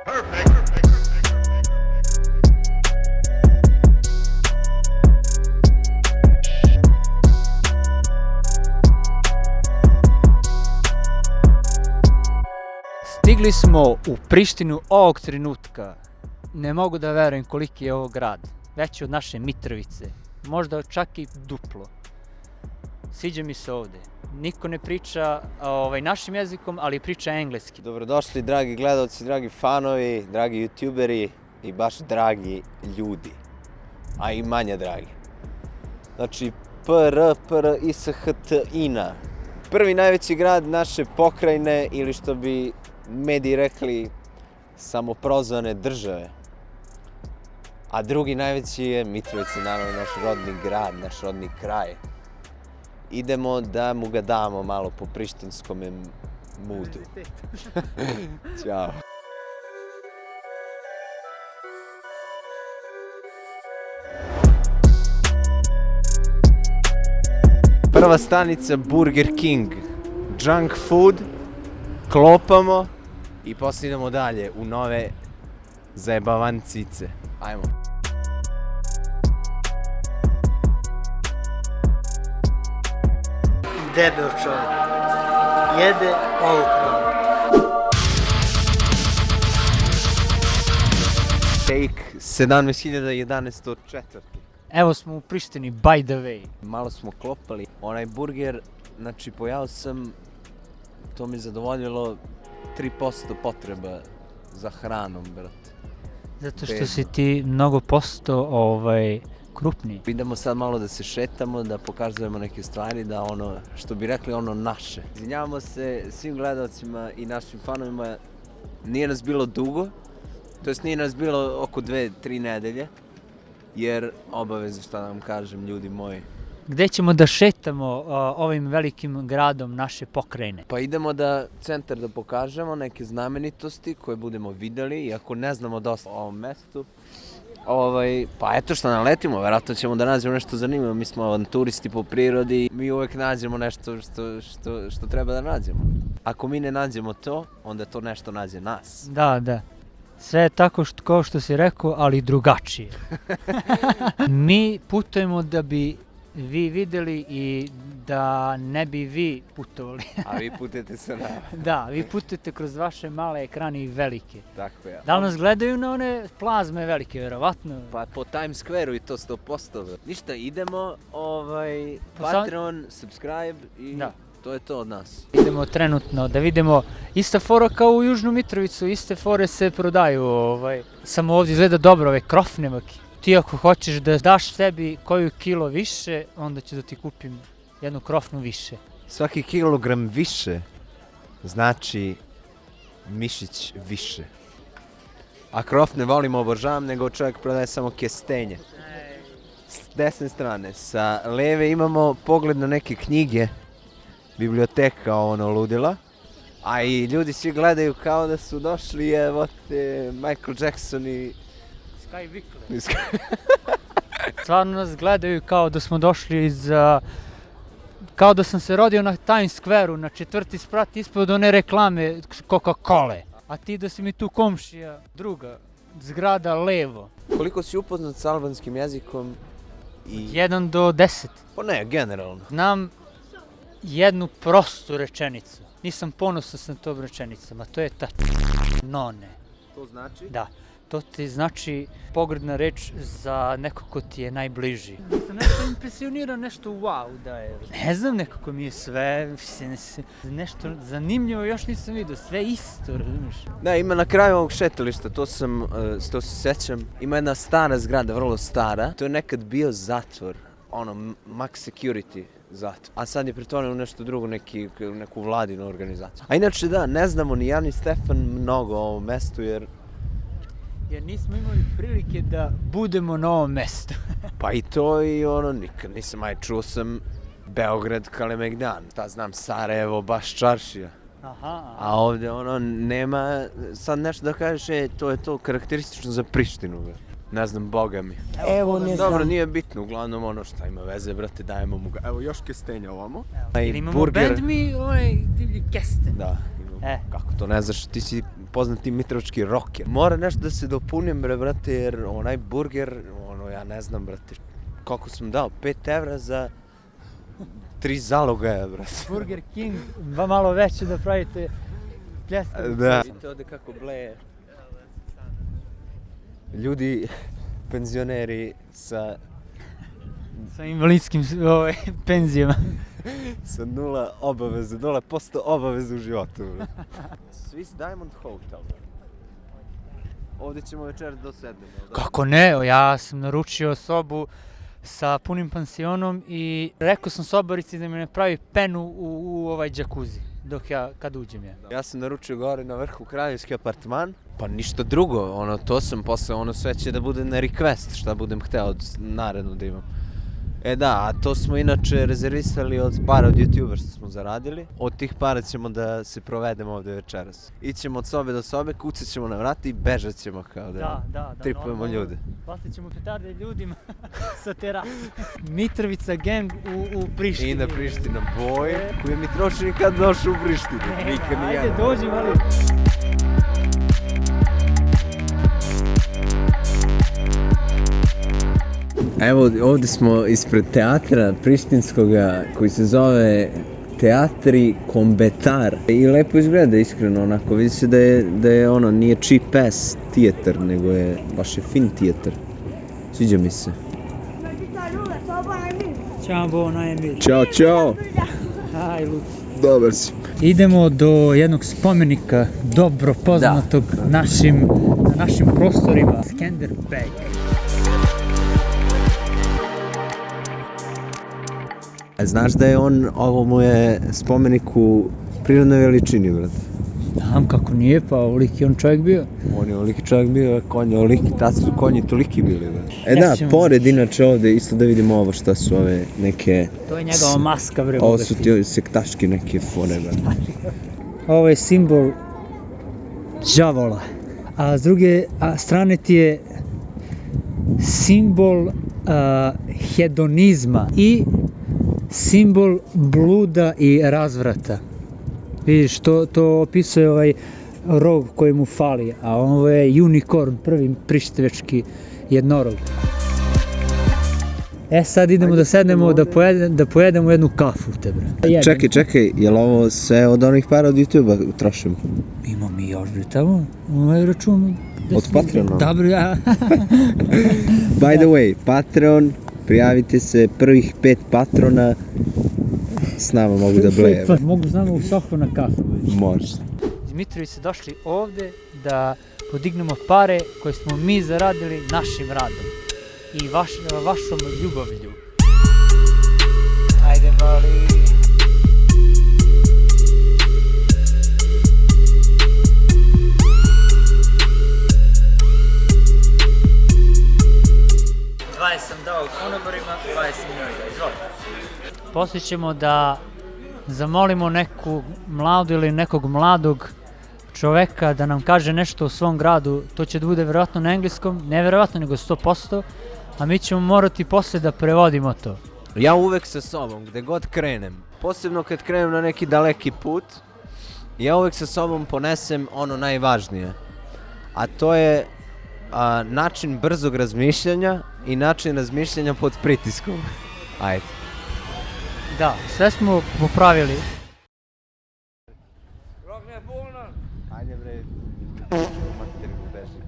Stigli smo u Prištinu ovog trenutka. Ne mogu da verujem koliki je ovo grad. Veći od naše Mitrovice. Možda čak i duplo. Sviđa mi se ovde. Niko ne priča našim jezikom, ali priča engleski. Dobrodošli dragi gledalci, dragi fanovi, dragi youtuberi i baš dragi ljudi. A i manje dragi. Znači Priština. Prvi najveći grad naše pokrajine ili što bi mediji rekli samoprozvane države. A drugi najveći je Mitrovica, naravno naš rodni grad, naš rodni kraj. Idemo da mu ga damo malo po prištinskom moodu. Ćao. Prva stanica Burger King. Junk food, klopamo i poslije idemo dalje u nove zajebavancice. Ajmo. Debel čovjek. Jede ovu hranu. Take 17.1104. Evo smo u Prištini, by the way. Malo smo klopali. Onaj burger, znači pojao sam, to mi zadovoljilo 3% potreba za hranom, brate. Zato što si ti mnogo posto krupniji. Idemo sad malo da se šetamo, da pokazujemo neke stvari, da ono, što bi rekli, ono naše. Izvinjavamo se svim gledalcima i našim fanovima, nije nas bilo dugo, to jest nije nas bilo oko 2-3 nedelje, jer obaveze, šta da vam kažem, ljudi moji. Gde ćemo da šetamo ovim velikim gradom naše pokrajine? Pa idemo da centar da pokažemo, neke znamenitosti koje budemo videli, iako ne znamo dosta o ovom mestu. Pa eto što naletimo, vjerojatno ćemo da nađemo nešto zanimljivo, mi smo avanturisti po prirodi, mi uvek nađemo nešto što treba da nađemo. Ako mi ne nađemo to, onda to nešto nađe nas. Da. Sve je tako kao što si rekao, ali drugačije. Mi putujemo da bi vi videli i da ne bi vi putovali. A vi putujete sa nama. Da, vi putujete kroz vaše male ekrane i velike. Tako je. Da li nas gledaju na one plazme velike, vjerovatno? Pa po Times Square-u i to 100%. Ništa, idemo, Patreon, subscribe i da. To je to od nas. Idemo trenutno da vidimo, ista fora kao u Južnu Mitrovicu, iste fore se prodaju, samo ovdje izgleda dobro, ove krofne vaki. Ti ako hoćeš da daš sebi koju kilo više, onda ću da ti kupim jednu krofnu više. Svaki kilogram više znači mišić više. A krofne volim, obožavam, nego čovjek prodaje samo kestenje. S desne strane, sa leve imamo pogled na neke knjige, biblioteka ludila. A i ljudi svi gledaju kao da su došli, evo te, Michael Jackson i Sky Vikle. Stvarno nas gledaju kao da smo došli kao da sam se rodio na Times Square-u, na 4. sprat ispod one reklame Coca-Cola. A ti da si mi tu komšija, druga, zgrada levo. Koliko si upoznat s albanskim jezikom? 1 do 10. Pa ne, generalno. Znam jednu prostu rečenicu. Nisam ponosan sa tom rečenicom, a to je ta none. To znači? Da. To ti znači pogrdna reč za neko ko ti je najbliži. Sam nešto impresioniran, nešto wow da je. Ne znam, nekako mi je sve, nešto zanimljivo još nisam vidio, sve isto, razumiješ? Da, ima na kraju ovog šetališta, to se sjećam, ima jedna stara zgrada, vrlo stara. To je nekad bio zatvor, max security zatvor. A sad je pretvoren u nešto drugo, neku vladinu organizaciju. A inače da, ne znamo ni ja ni Stefan mnogo o ovom mestu jer nismo imali prilike da budemo na ovom mestu. Pa i to i nikad nisam, čuo sam Beograd, Kalemegdan, znam Sarajevo, baš čaršija. Aha. A ovdje nema, sad nešto da kažeš, to je to karakteristično za Prištinu. Ne znam, boga mi. Evo ne znam. Dobro, nije bitno, uglavnom šta ima veze, brate, dajemo mu ga. Evo još kestenja ovamo. Ili imamo band mi, divlji kesten. Da, kako to ne znaš, ti si poznati mitrovički rocker. Mora nešto da se dopunim, bre, brate, jer onaj burger, ja ne znam, brate, koliko sam dao, 5 evra za 3 zalogaja, brate. Burger King, malo veće da pravite pljeskavice. Da. Vidite ovdje kako bleje. Ljudi, penzioneri sa invalidskim penzijama. sa 0% obaveze u životu. Swiss Diamond Hotel. Ovdje ćemo večer do 7. Kako ne, ja sam naručio sobu sa punim pansionom i rekao sam sobarici da mi ne pravi penu u ovaj džakuzi kad uđem ja. Ja sam naručio gore na vrhu kraljevski apartman, pa ništa drugo, to sam posle, sve će da bude na request, šta budem hteo naredno da imam. Da, a to smo inače rezervisali od para od YouTubera što smo zaradili. Od tih para ćemo da se provedemo ovdje večeras. Ićemo od sobe do sobe, kucat ćemo na vrata i bežat ćemo kao da tripujemo ljude. Baslit ćemo petarde ljudima sa terase. Mitrovica gang u Prištini. I na Priština boj, koji je Mitrović nikad došao u Prištinu. Nikad ni Ajde, dođi, ali... Evo, ovdje smo ispred teatra prištinskoga koji se zove Teatri Kombetar. I lepo izgleda, iskreno, onako, vidi se da je nije cheap ass teatar, nego je baš je fin teatar. Sviđa mi se. Ćao, Bona Emil. Ćao, čao. Aj, Luci. Dobar si. Idemo do jednog spomenika dobro poznatog na našim prostorima. Skanderbeg. Znaš da je ovo mu je spomenik u prirodnoj veličini, brate? Znam kako nije, pa oliki on čovjek bio. On je oliki čovjek bio, tad su konji toliki bili, brate. Da, pored inače ovdje, isto da vidimo ovo šta su ove neke... To je njegova maska, bre. Ovo su ti sektaški neke fore, brate. Ovo je simbol đavola, a s druge strane ti je simbol hedonizma i simbol bluda i razvrata. Vidiš, to opisuje ovaj rog koji mu fali, a ovo je unicorn, prvi prištevečki jednorog. Sad idemo da sednemo da pojedemo jednu kafu tebe. Čekaj, je li ovo sve od onih para od YouTube-a trošimo? Ima mi još bre tamo, ovaj račun. Od Patreona? Da bre, ja. By the way, Patreon, prijavite se, prvih 5 patrona s nama mogu da bleje. Mogu s nama u sofu na kafu. Može. Iz Mitrovice došli ovde da podignemo pare koje smo mi zaradili našim radom i vašom ljubavlju. Ajde, mali. Sam dao konobarima, 20 minuta, izvolite. Poslije ćemo da zamolimo neku mladu ili nekog mladog čoveka da nam kaže nešto o svom gradu. To će da bude vjerovatno na engleskom, ne vjerovatno nego 100%, a mi ćemo morati poslije da prevodimo to. Ja uvek sa sobom, gde god krenem, posebno kad krenem na neki daleki put, ja uvek sa sobom ponesem ono najvažnije, a to je način brzog razmišljanja i način razmišljanja pod pritiskom. Ajde. Da, sve smo popravili. Ajde bre, materinu beži.